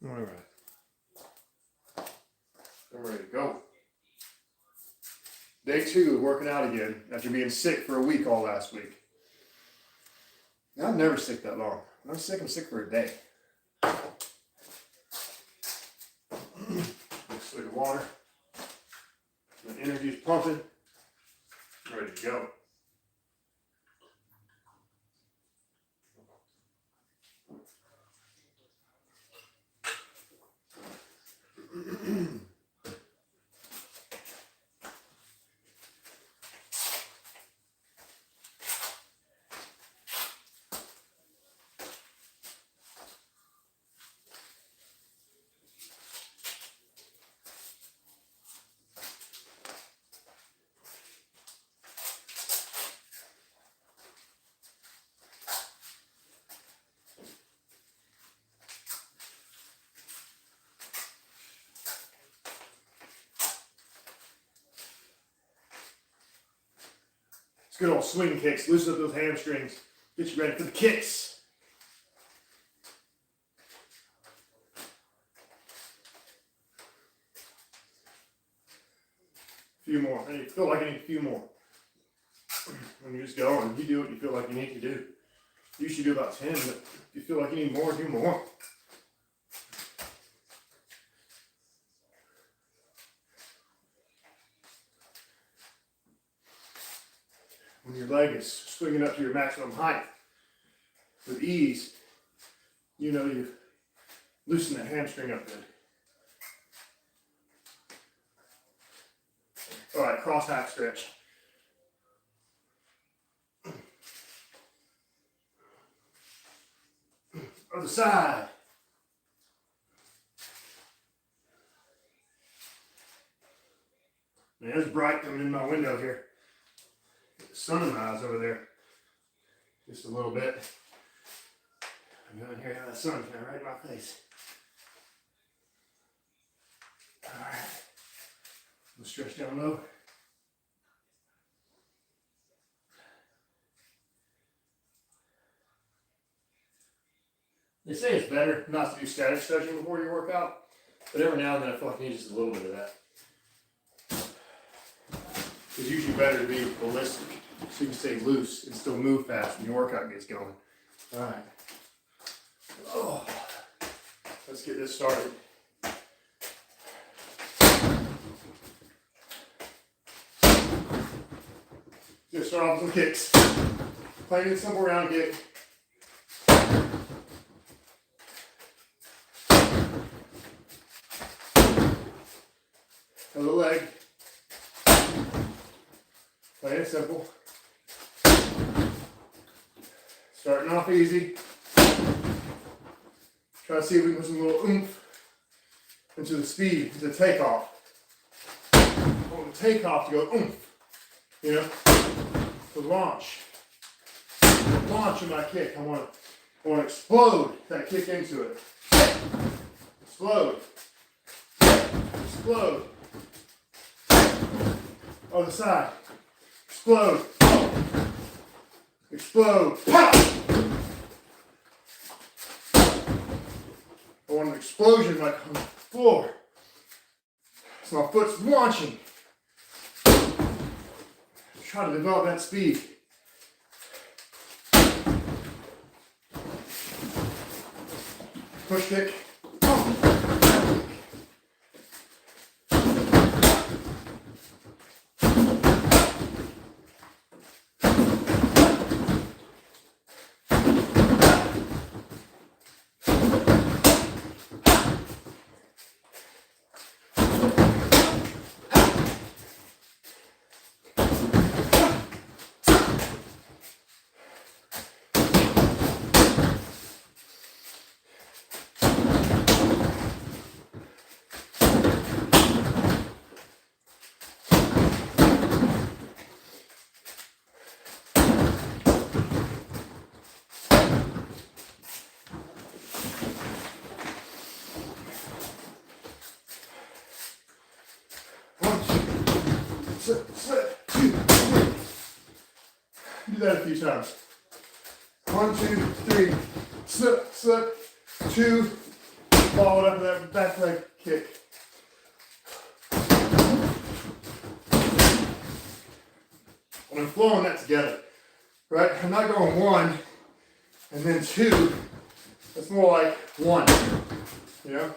All right. I'm ready to go. Day 2 of working out again after being sick for a week all last week. Now, I'm never sick that long. When I'm sick for a day. Next swig of water. My energy's pumping. Ready to go. It's good old swing kicks. Loosen up those hamstrings. Get you ready for the kicks. A few more. I feel like I need a few more. When you just go and you do what you feel like you need to do. You should do about 10, but if you feel like you need more, do more. When your leg is swinging up to your maximum height with ease, you know you've loosened that hamstring up good. All right, cross hack stretch. Other side. Man, it's bright coming in my window here. Get the sun in my eyes over there. Just a little bit. I'm down here, have that sun kind of right in my face. All right. We'll stretch down low. They say it's better not to do static stretching before your workout, but every now and then I feel like I need just a little bit of that. It's usually better to be ballistic, so you can stay loose and still move fast when your workout gets going. All right. Oh, let's get this started. Just start off with some kicks. Plain and simple round kick. Other leg. Plain and simple. Starting off easy. Try to see if we can put some little oomph into the speed, into the takeoff. I want the takeoff to go oomph. You know? The launch. The launch of my kick. I want to explode that kick into it. Explode. Explode. Other side. Explode. Explode. Pow! I want an explosion like on the floor. So my foot's launching. Try to develop that speed. Push kick. Slip, 2, 3. Do that a few times. 1, 2, 3. Slip, slip, 2, Follow it up with that back leg kick. And I'm flowing that together, right? I'm not going one and then two. It's more like one, you know?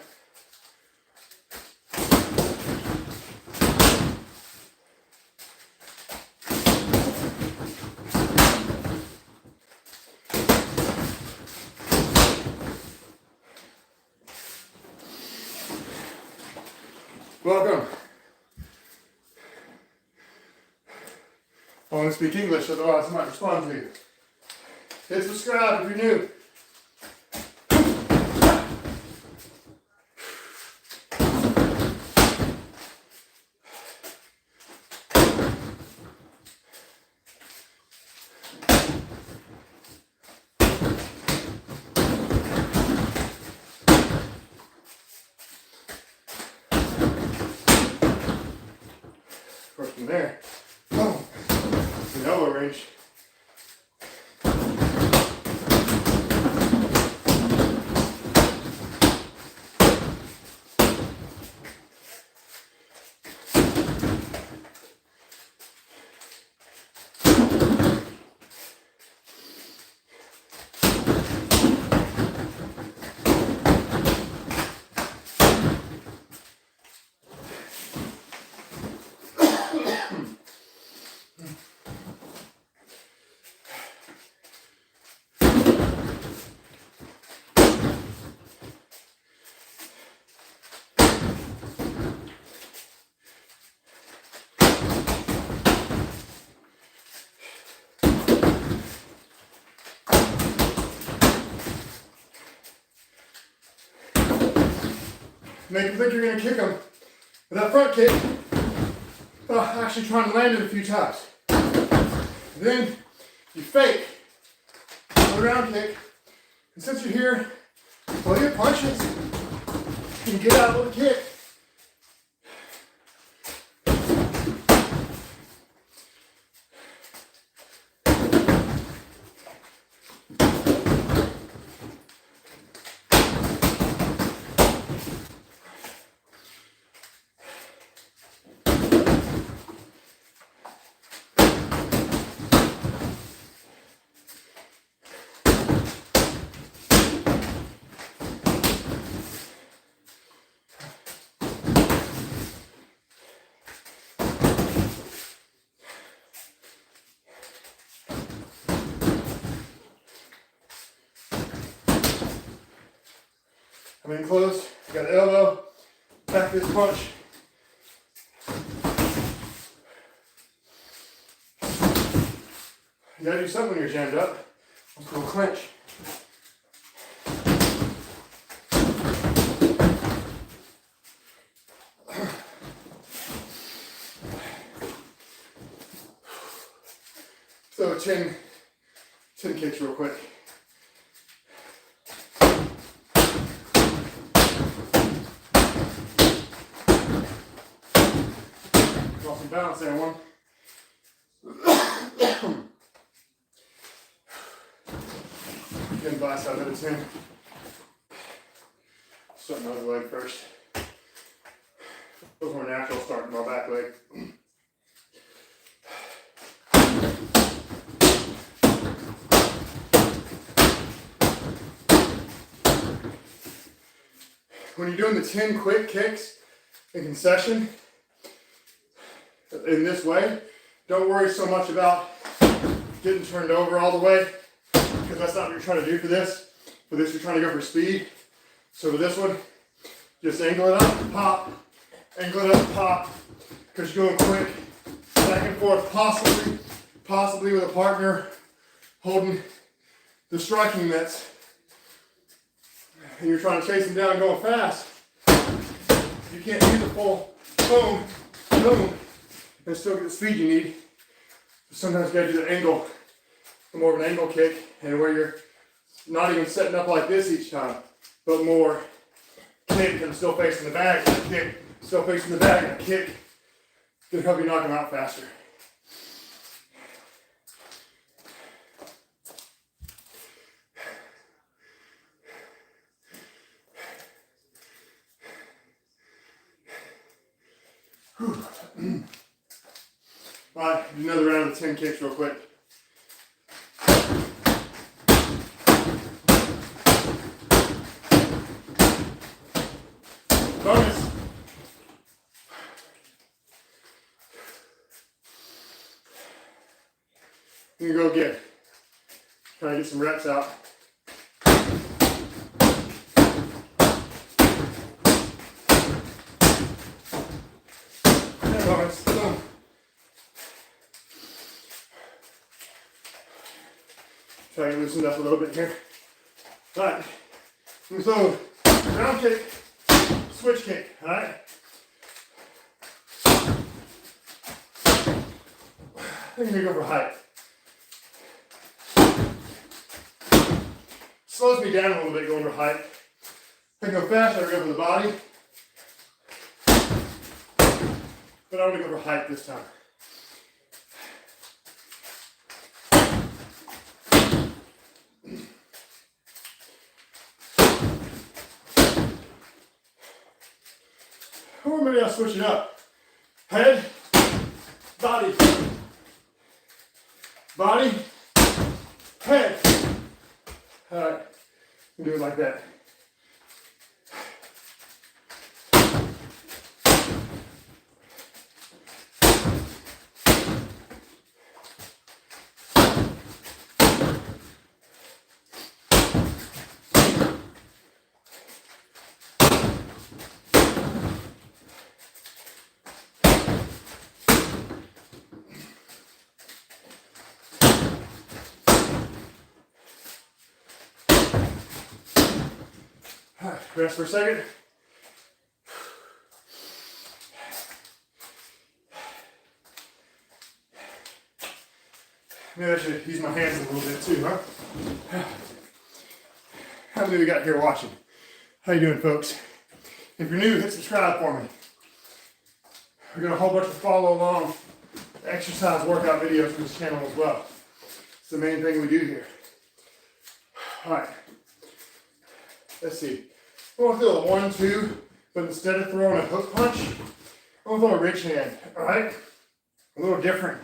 Welcome. I want to speak English, otherwise I might respond to you. Hit subscribe if you're new. Work from there. Boom. The elbow range. Make them think you're going to kick them with that front kick. Actually trying to land it a few times. Then you fake the round kick. And since you're here, pull your punches and get out with a kick. I'm in close, got an elbow, back this punch. You gotta do something when you're jammed up. Let's go clinch. So 10 kicks real quick. Balance there, one. Getting bicep out of 10. Starting my other leg first. Feels more natural starting my back leg. When you're doing the 10 quick kicks in concession, in this way, don't worry so much about getting turned over all the way, because that's not what you're trying to do for this. For this, you're trying to go for speed. So for this one, just angle it up, pop, angle it up, pop, because you're going quick, back and forth, possibly with a partner holding the striking mitts, and you're trying to chase them down going fast. You can't do the full boom, boom, and still get the speed you need. Sometimes you gotta do the angle, more of an angle kick, and where you're not even setting up like this each time, but more kick, and I'm still facing the bag, and a kick, still facing the bag, and a kick, to help you knock them out faster. Alright, do another round of 10 kicks real quick. Bonus. You can go again. Try to get some reps out. And bonus. Boom. Try to loosen up a little bit here. Alright. So, round kick, switch kick, alright? I think I'm gonna go for height. Slows me down a little bit going for height. If I can go fast, I go for the body. But I'm gonna go for height this time. Or maybe I'll switch it up. Head, body, body, head. Alright, do it like that. Rest for a second. Maybe I should use my hands a little bit too, huh? How many we got here watching? How you doing, folks? If you're new, hit subscribe for me. We've got a whole bunch of follow along exercise workout videos from this channel as well. It's the main thing we do here. All right. Let's see. I want to throw a 1-2, but instead of throwing a hook punch, I want to throw a rich hand, alright? A little different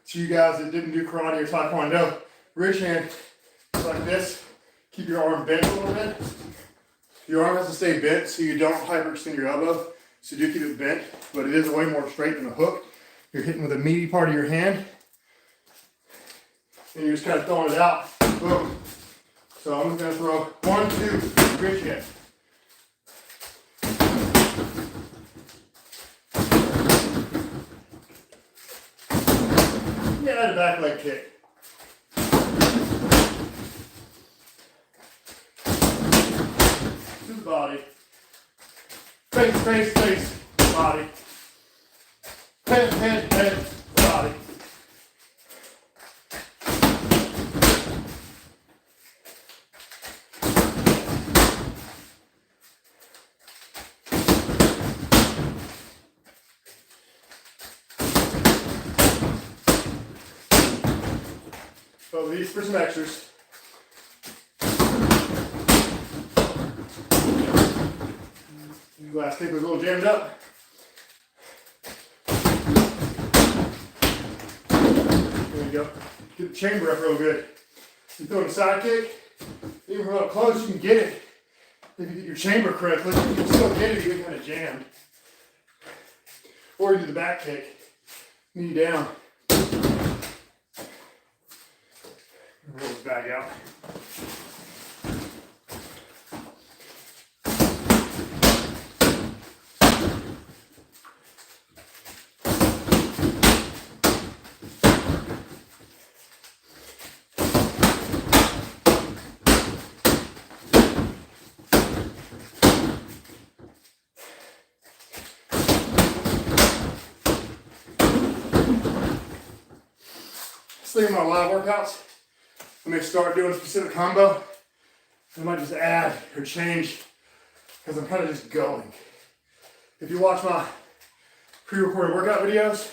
to you guys that didn't do karate or taekwondo. Rich hand is like this. Keep your arm bent a little bit. Your arm has to stay bent so you don't hyperextend your elbow. So do keep it bent, but it is way more straight than a hook. You're hitting with the meaty part of your hand. And you're just kind of throwing it out. Boom. So I'm going to throw 1-2, rich hand. Yeah, a back leg kick. To the body. Face, face, face, body. Head, head, head, body. So these for some extras. Last kick was a little jammed up. There you go. Get the chamber up real good. You throw a side kick, even from up close, you can get it. If you get your chamber correctly, you can still get it even kind of jammed. Or you do the back kick, knee down. Roll his bag out. This thing in my live workouts, I may start doing a specific combo. I might just add or change because I'm kind of just going. If you watch my pre-recorded workout videos,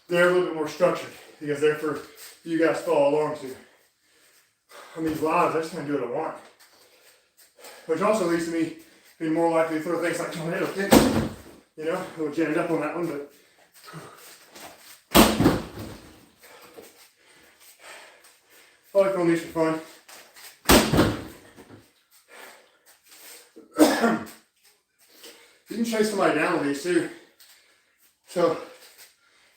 they're a little bit more structured because they're for you guys to follow along to. On these lives, I just kind of do what I want. Which also leads to me being more likely to throw things like tornado kicks You know, a little jammed up on that one, but. I like doing these for fun. You can chase somebody down with these too. So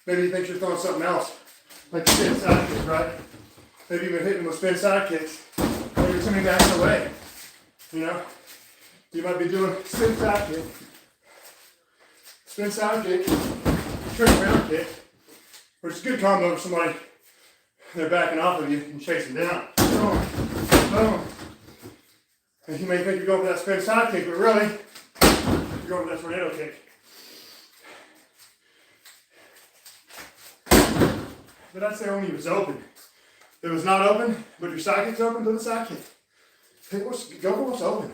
maybe you think you're throwing something else, like spin side kicks, right? Maybe even hitting with spin side kicks. Maybe you're coming back away. You know, you might be doing spin side kick, turn around kick, which is a good combo for somebody. They're backing off of you and chasing down. Boom, boom. And you may think you're going for that spin side kick, but really, you're going for that tornado kick. But I'd say only if it was open. If it was not open, but your side kick's open, do the side kick. Go for what's open.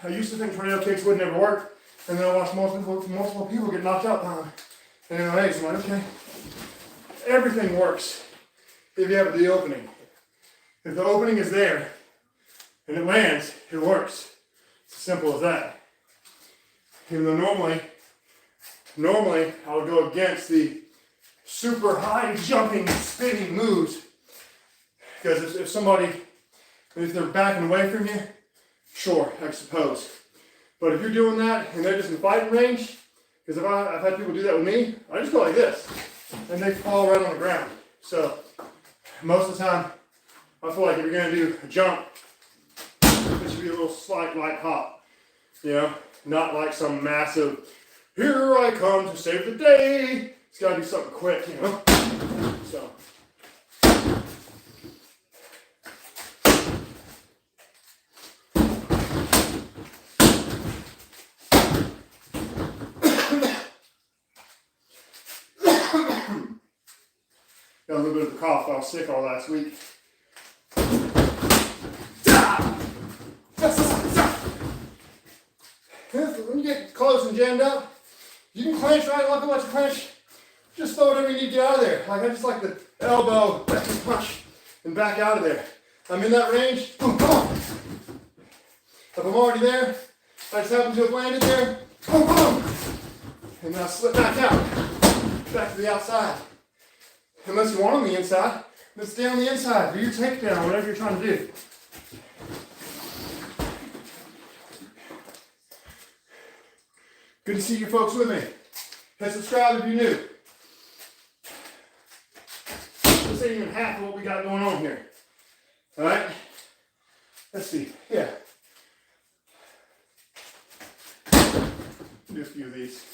I used to think tornado kicks would never work, and then I watched multiple people get knocked out by them. And then I'm like, okay, everything works if you have the opening. If the opening is there and it lands, it works. It's as simple as that. Even though normally I would go against the super high jumping, spinning moves. Because if they're backing away from you, sure, I suppose. But if you're doing that and they're just in fighting range, because I've had people do that with me, I just go like this, and they fall right on the ground. So most of the time, I feel like if you're going to do a jump, it should be a little slight light hop. You know, not like some massive, here I come to save the day. It's got to be something quick, you know. So. Got a little bit of a cough. I was sick all last week. When you get close and jammed up, you can clench, right? Look how much clench. Just throw whatever you need to get out of there. Like I just like the elbow, punch, and back out of there. I'm in that range. Boom, boom. If I'm already there, I just happen to have landed there. Boom, boom. And then I slip back out, back to the outside. Unless you want on the inside, then stay on the inside. Do your takedown, whatever you're trying to do. Good to see you folks with me. Hit subscribe if you're new. This ain't even half of what we got going on here. Alright? Let's see. Yeah. Do a few of these.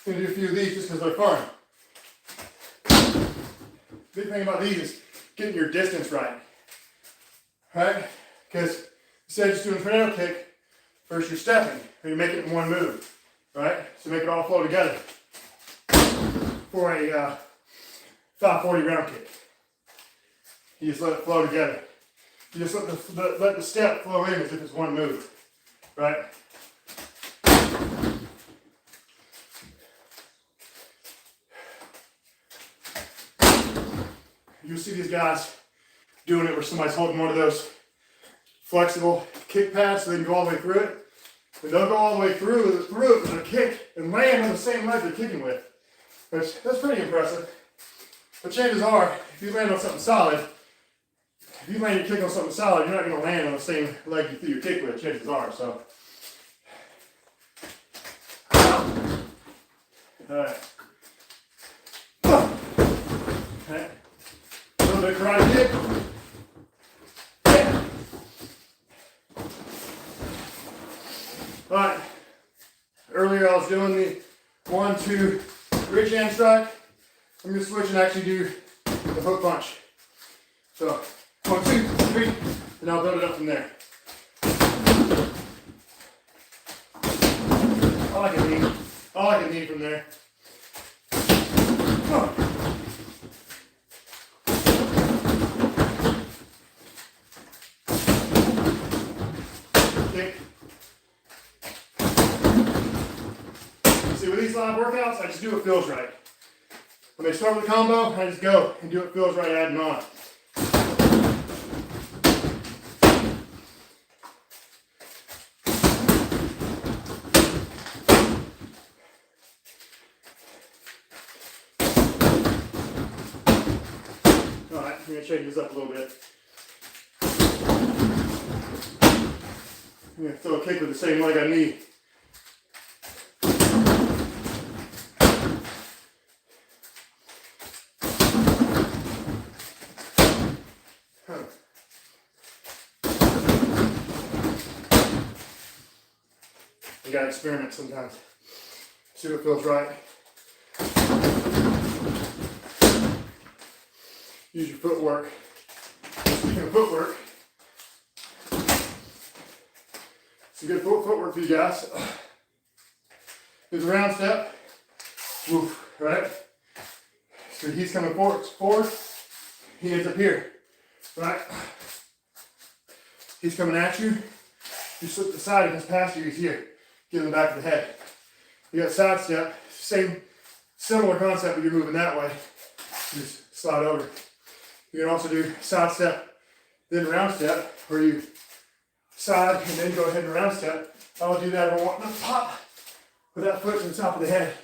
I'm going to do a few of these just because they're fun. Big thing about these is getting your distance right. Right? Because instead of just doing a tornado kick, first you're stepping, or you're making it in one move. Right? So make it all flow together for a 540 round kick. You just let it flow together. You just let the step flow in as if it's one move. Right? You'll see these guys doing it where somebody's holding one of those flexible kick pads so they can go all the way through it. And they'll go all the way through it with their kick and land on the same leg they're kicking with. That's pretty impressive. But chances are, if you land on something solid, if you land your kick on something solid, you're not going to land on the same leg you threw your kick with, chances are. So, alright. Okay. A little bit of karate kick. Yeah. Alright. Earlier I was doing the 1, 2, reach hand strike. I'm going to switch and actually do the hook punch. So, 1, 2, 3, and I'll build it up from there. I like a knee from there. See, with these live workouts, I just do what feels right. When they start with a combo, I just go and do what feels right, adding on. I'm going to shake this up a little bit. I'm going to throw a kick with the same leg I knee. You gotta experiment sometimes. See what feels right. Use your footwork. Speaking of footwork, some good footwork for you guys. Do the round step. Woof, right? So he's coming forward. He ends up here, right? He's coming at you. You slip the side, he comes past you, he's here. Get in the back of the head. You got side step, similar concept, but you're moving that way. Just slide over. You can also do side step, then round step, where you side and then go ahead and round step. I'll do that if I want to pop with that foot to the top of the head.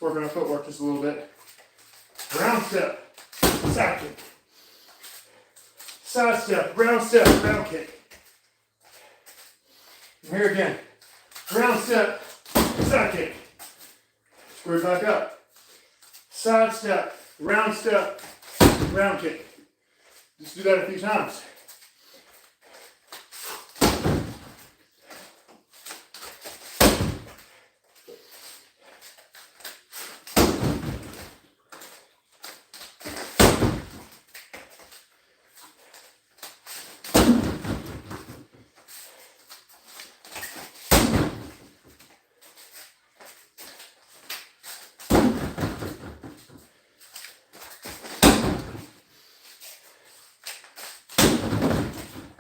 Working on footwork just a little bit. Round step, side kick. Side step, round kick. And here again. Round step, side kick. Square back up. Side step, round kick. Just do that a few times.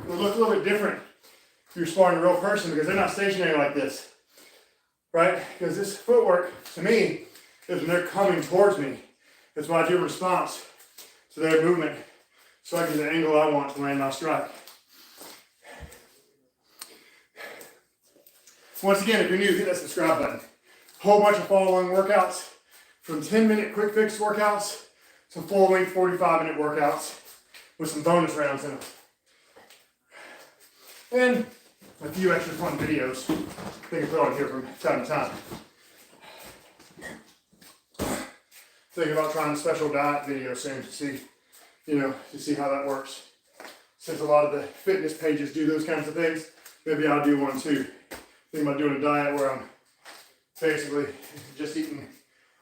It'll look a little bit different if you're sparring a real person because they're not stationary like this, right? Because this footwork, to me, is when they're coming towards me. That's why I do a response to their movement so I get the angle I want to land my strike. Once again, if you're new, hit that subscribe button. Whole bunch of follow-along workouts, from 10-minute quick fix workouts to full-length 45-minute workouts with some bonus rounds in them. And a few extra fun videos they can put on here from time to time. Thinking about trying a special diet video soon to see, to see how that works. Since a lot of the fitness pages do those kinds of things, maybe I'll do one too. Thinking about doing a diet where I'm basically just eating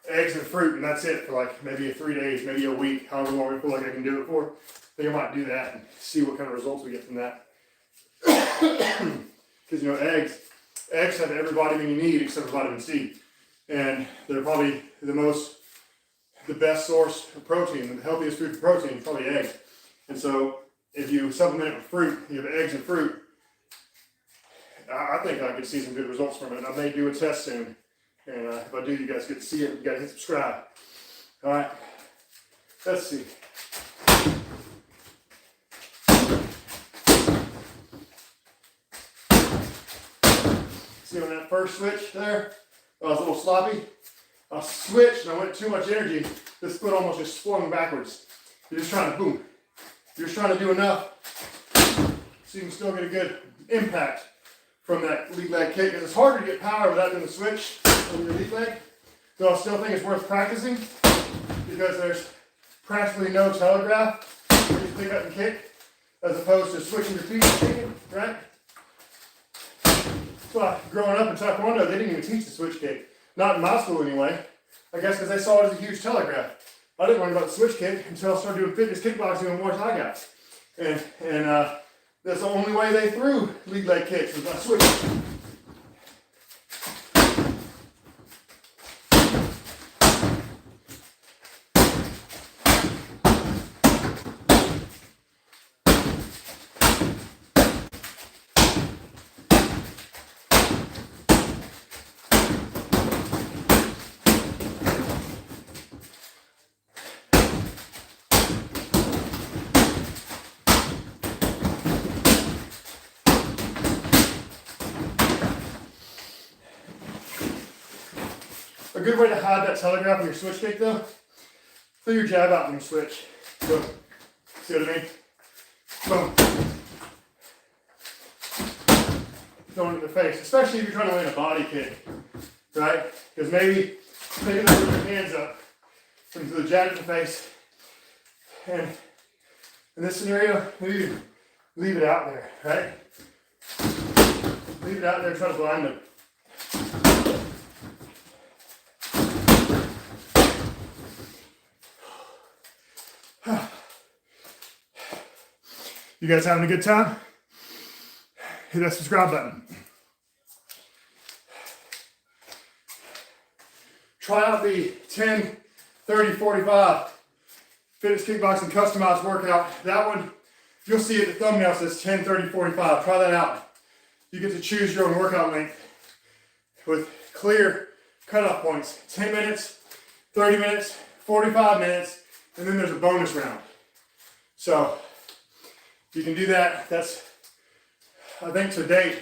eggs and fruit and that's it for like maybe 3 days, maybe a week, however long I feel like I can do it for. I think I might do that and see what kind of results we get from that. Because eggs have every vitamin you need except for vitamin C, and they're probably the best source of protein, the healthiest food for protein is probably eggs. And so if you supplement it with fruit, you have eggs and fruit, I think I could see some good results from it. I may do a test soon, and if I do, you guys get to see it. You gotta hit subscribe. All right, let's see. See on that first switch there, I was a little sloppy. I switched and I went too much energy. This foot almost just swung backwards. You're just trying to boom. You're just trying to do enough so you can still get a good impact from that lead leg kick. Because it's hard to get power without doing the switch on your lead leg. So I still think it's worth practicing because there's practically no telegraph when you pick up and kick as opposed to switching your feet and kicking, right? So growing up in Taekwondo, they didn't even teach the switch kick. Not in my school anyway. I guess because they saw it as a huge telegraph. I didn't learn about the switch kick until I started doing fitness kickboxing and Muay Thai guys. And that's the only way they threw lead leg kicks was by switching. A good way to hide that telegraph in your switch kick though, throw your jab out in your switch. Boom. See what I mean? Boom. Throwing it in the face, especially if you're trying to land a body kick, right? Because maybe they're putting your hands up into the jab in the face, and in this scenario, maybe leave it out there, right? Leave it out there, try to blind them. You guys having a good time? Hit that subscribe button. Try out the 10, 30, 45 fitness kickboxing customized workout. That one, you'll see it, the thumbnail says 10, 30, 45. Try that out. You get to choose your own workout length with clear cutoff points. 10 minutes, 30 minutes, 45 minutes, and then there's a bonus round. So you can do that. That's, I think to date,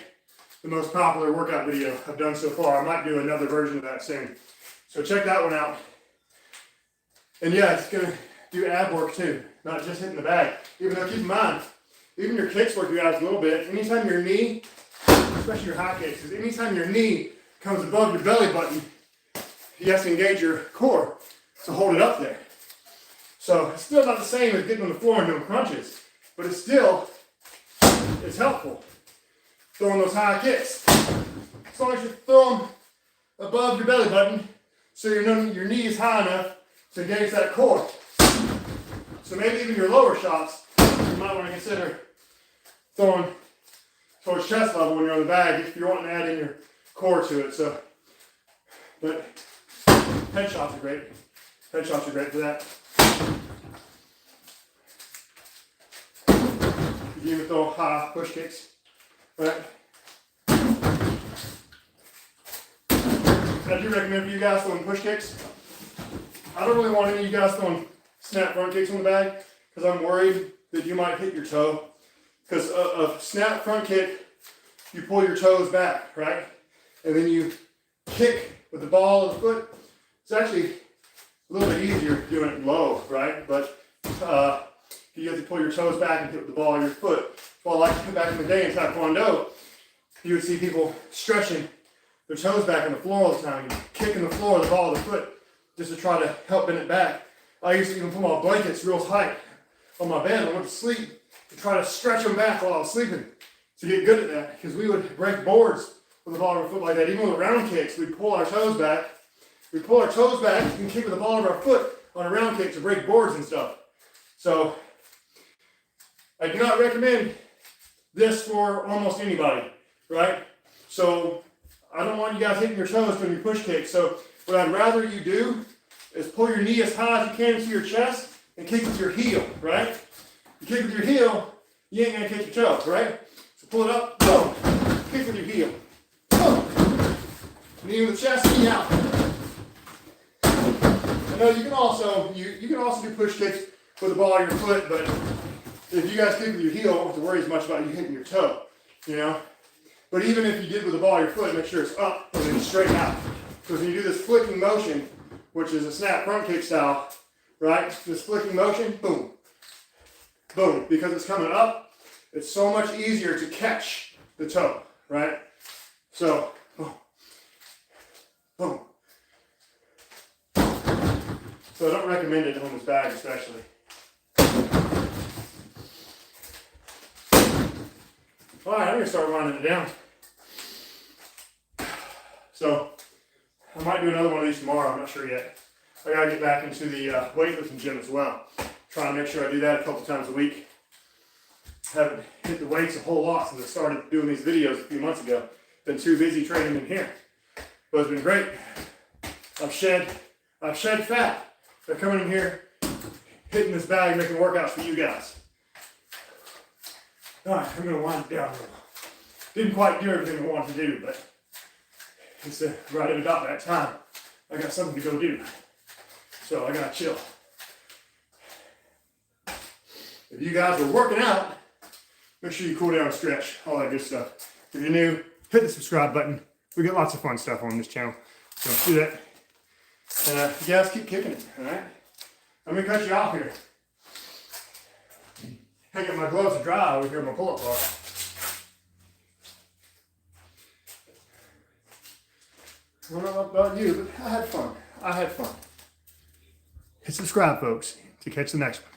the most popular workout video I've done so far. I might do another version of that soon. So check that one out. And yeah, it's gonna do ab work too, not just hitting the bag. Even though, keep in mind, even your kicks work you guys a little bit. Anytime your knee, especially your high kicks, because anytime your knee comes above your belly button, you have to engage your core to hold it up there. So it's still not the same as getting on the floor and doing crunches, but it's helpful. Throwing those high kicks. As long as you throw them above your belly button, so your knee is high enough to engage that core. So maybe even your lower shots, you might want to consider throwing towards chest level when you're on the bag if you're wanting to add in your core to it. So, but head shots are great. Head shots are great for that. You can even throw high push kicks, right? I do recommend for you guys throwing push kicks. I don't really want any of you guys throwing snap front kicks on the bag because I'm worried that you might hit your toe. Because a snap front kick, you pull your toes back, right? And then you kick with the ball of the foot. It's actually a little bit easier doing it low, right? But you have to pull your toes back and hit with the ball of your foot. Well, like back in the day in Taekwondo, you would see people stretching their toes back on the floor all the time, kicking the floor with the ball of the foot just to try to help bend it back. I used to even put my blankets real tight on my bed when I went to sleep to try to stretch them back while I was sleeping to get good at that, because we would break boards with the ball of our foot like that. Even with round kicks, we'd pull our toes back. We'd pull our toes back and kick with the ball of our foot on a round kick to break boards and stuff. So I do not recommend this for almost anybody, right? So I don't want you guys hitting your toes doing your push kicks. So what I'd rather you do is pull your knee as high as you can into your chest and kick with your heel, right? You kick with your heel, you ain't gonna kick your toe, right? So pull it up, boom, kick with your heel, boom. Knee with the chest, knee out. I know you can also do push kicks with the ball of your foot, but if you guys kick with your heel, you don't have to worry as much about you hitting your toe, you know? But even if you did with the ball of your foot, make sure it's up and then straight out. Because when you do this flicking motion, which is a snap front kick style, right? This flicking motion, boom, boom. Because it's coming up, it's so much easier to catch the toe, right? So, boom, boom. So I don't recommend it on this bag especially. All right, I'm gonna start winding it down. So I might do another one of these tomorrow, I'm not sure yet. I gotta get back into the weightlifting gym as well. Trying to make sure I do that a couple times a week. Haven't hit the weights a whole lot since I started doing these videos a few months ago. Been too busy training in here. But it's been great. I've shed fat by coming in here, hitting this bag, making workouts for you guys. All right, I'm gonna wind it down a little. Didn't quite do everything I wanted to do, but it's right at about that time. I got something to go do. So I gotta chill. If you guys are working out, make sure you cool down and stretch, all that good stuff. If you're new, hit the subscribe button. We get lots of fun stuff on this channel. So do that. And you guys keep kicking it, all right? I'm gonna cut you off here. I get my gloves to dry over here in my pull-up bar. I don't know about you, but I had fun. Hit subscribe, folks, to catch the next one.